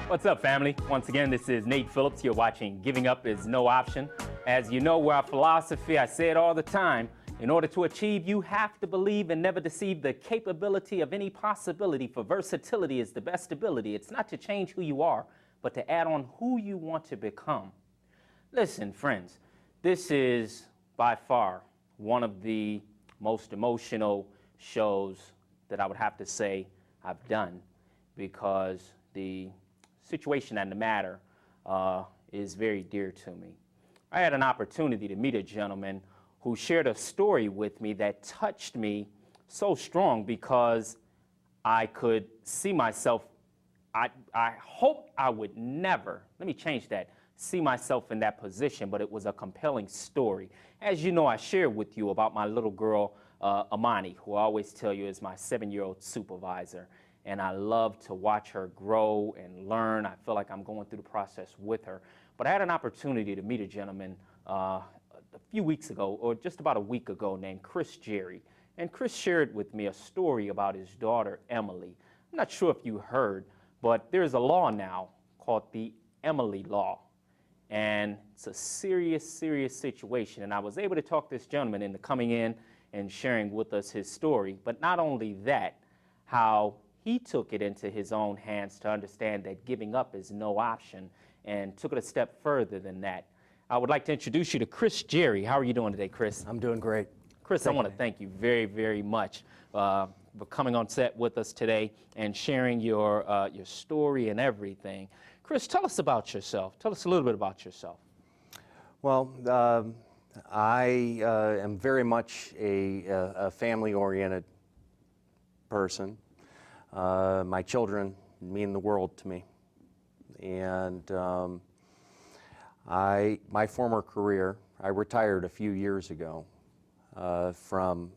What's up, family? Once again, this is Nate Phillips. You're watching Giving Up is No Option. As you know, our philosophy, I say it all the time, in order to achieve, you have to believe and never deceive the capability of any possibility, for versatility is the best ability. It's not to change who you are, but to add on who you want to become. Listen, friends, this is by far one of the most emotional shows that I would have to say I've done, because the situation and the matter is very dear to me. I had an opportunity to meet a gentleman who shared a story with me that touched me so strong, because I could see myself, I hope I would never, let me change that, see myself in that position, but it was a compelling story. As you know, I shared with you about my little girl, Amani, who I always tell you is my 7-year-old supervisor. And I love to watch her grow and learn. I feel like I'm going through the process with her. But I had an opportunity to meet a gentleman a few weeks ago, or just about a week ago, named Chris Jerry. And Chris shared with me a story about his daughter, Emily. I'm not sure if you heard, but there's a law now called the Emily Law. And it's a serious, serious situation. And I was able to talk this gentleman into coming in and sharing with us his story. But not only that, how he took it into his own hands to understand that giving up is no option, and took it a step further than that. I would like to introduce you to Chris Jerry. How are you doing today, Chris? I'm doing great. Chris, I want to thank you very, very much for coming on set with us today and sharing your story and everything. Chris, tell us about yourself. Tell us a little bit about yourself. Well, I am very much a family-oriented person. My children mean the world to me. And my former career, I retired a few years ago from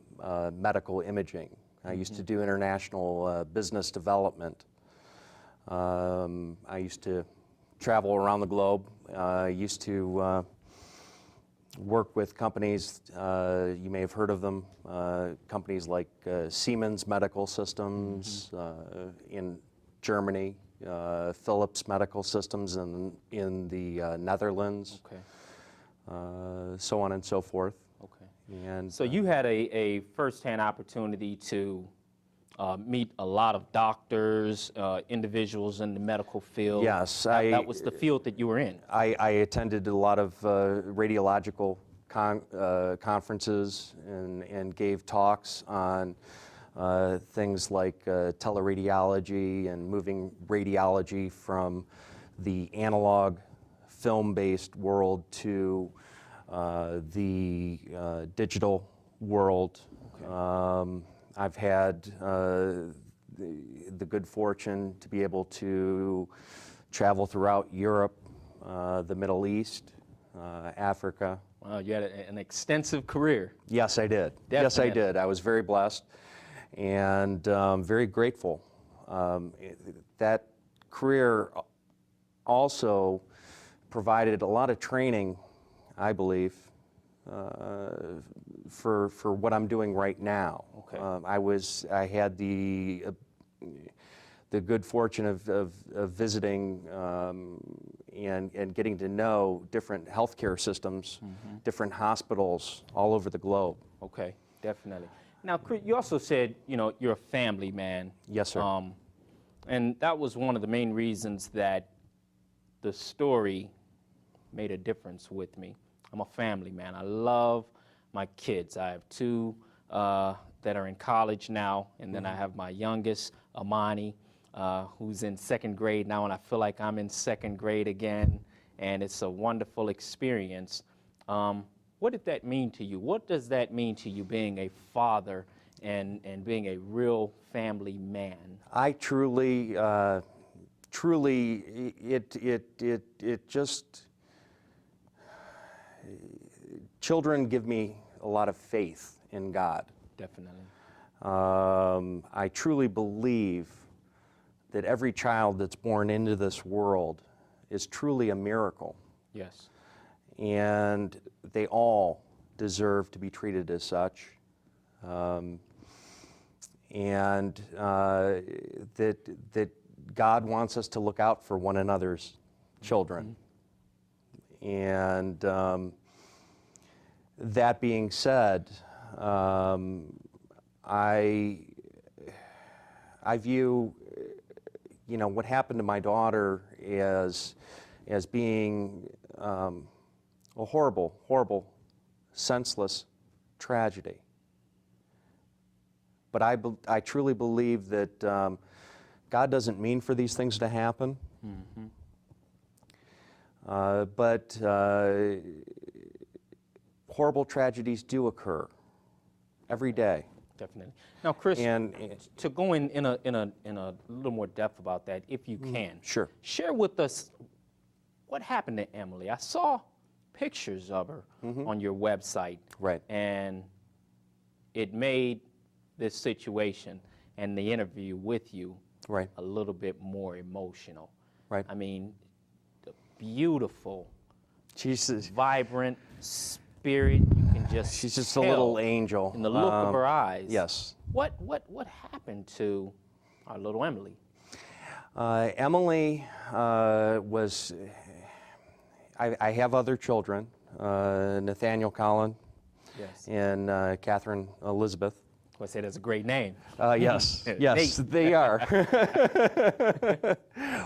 medical imaging. I used to do international business development. I used to travel around the globe. I used to work with companies, you may have heard of them, companies like Siemens Medical Systems in Germany, Philips Medical Systems in the Netherlands, so on and so forth. Okay. And so you had a first-hand opportunity to meet a lot of doctors, individuals in the medical field. Yes. That was the field that you were in. I attended a lot of radiological conferences and gave talks on things like teleradiology and moving radiology from the analog film-based world to the digital world. Okay. I've had the good fortune to be able to travel throughout Europe, the Middle East, Africa. Wow, you had an extensive career. Yes, I did. Definitely. Yes, I did. I was very blessed and very grateful. That career also provided a lot of training, I believe, for what I'm doing right now. Okay. I had the good fortune of visiting and getting to know different healthcare systems, different hospitals all over the globe. Okay, definitely. Now, Chris, you also said, you know, you're a family man. Yes, sir. And that was one of the main reasons that the story made a difference with me. I'm a family man. I love my kids. I have two that are in college now, and then I have my youngest, Amani, who's in 2nd grade now, and I feel like I'm in 2nd grade again, and it's a wonderful experience. What did that mean to you? What does that mean to you, being a father and being a real family man? I truly, it just, children give me a lot of faith in God. Definitely. I truly believe that every child that's born into this world is truly a miracle. Yes. And they all deserve to be treated as such. And that God wants us to look out for one another's children. And that being said, I view, what happened to my daughter as being a horrible, horrible, senseless tragedy. But I truly believe that God doesn't mean for these things to happen. But horrible tragedies do occur every day. Definitely. Now, Chris, And to go in a little more depth about that, if you can, sure. share with us what happened to Emily. I saw pictures of her on your website, Right. and it made this situation and the interview with you Right. a little bit more emotional. Right. I mean, the beautiful, Jesus. vibrant spirit. You can just She's just a tell little angel. in the look of her eyes. Yes. What happened to our little Emily? Emily was, I have other children, Nathaniel Collin Yes. and Catherine Elizabeth. I say that's a great name. Yes, yes, Nate. they are.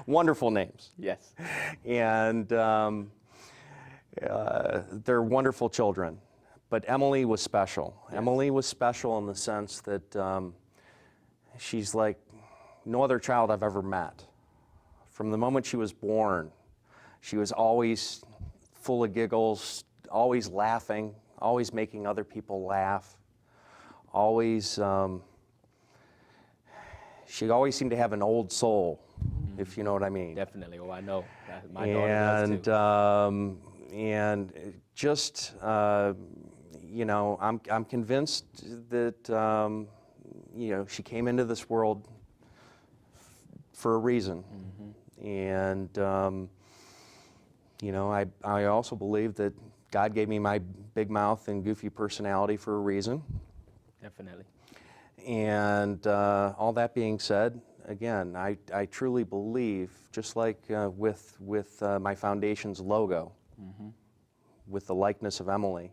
Wonderful names. Yes. And they're wonderful children. But Emily was special. Yes. Emily was special in the sense that she's like no other child I've ever met. From the moment she was born, she was always full of giggles, always laughing, always making other people laugh. Always, she always seemed to have an old soul, if you know what I mean. Definitely. Oh, I know. My daughter does too. And just, I'm convinced that, she came into this world for a reason. And, I also believe that God gave me my big mouth and goofy personality for a reason. Definitely. And all that being said, again, I truly believe, just like with my foundation's logo, with the likeness of Emily,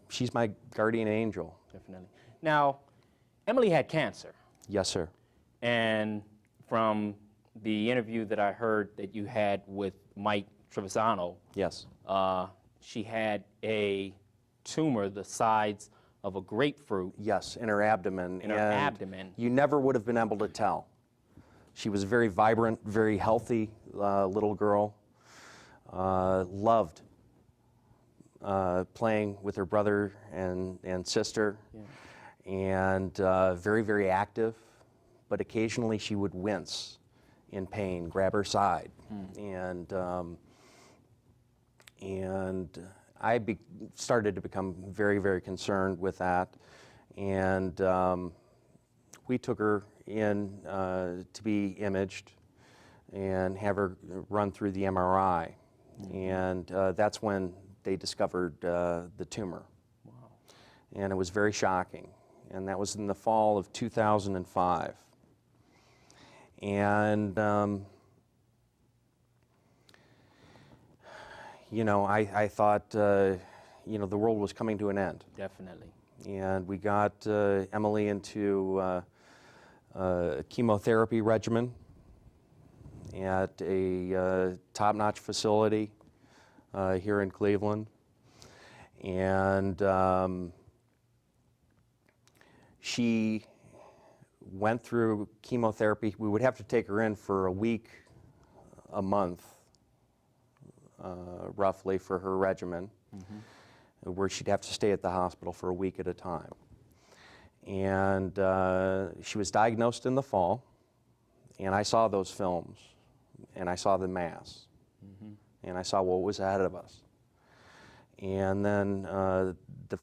she's my guardian angel. Definitely. Now, Emily had cancer. Yes, sir. And from the interview that I heard that you had with Mike Trevisano, Yes. she had a tumor the size of a grapefruit. Yes, in her abdomen. In her abdomen. You never would have been able to tell. She was a very vibrant, very healthy little girl. Loved playing with her brother and sister. Yeah. And very, very active. But occasionally she would wince in pain, grab her side. And I started to become very, very concerned with that. And we took her in to be imaged and have her run through the MRI. And that's when they discovered the tumor. Wow. And it was very shocking. And that was in the fall of 2005. And I thought, the world was coming to an end. Definitely. And we got Emily into a chemotherapy regimen at a top-notch facility here in Cleveland. And she went through chemotherapy. We would have to take her in for a week, a month, roughly, for her regimen, where she'd have to stay at the hospital for a week at a time. And she was diagnosed in the fall, and I saw those films, and I saw the mass, and I saw what was ahead of us. And then the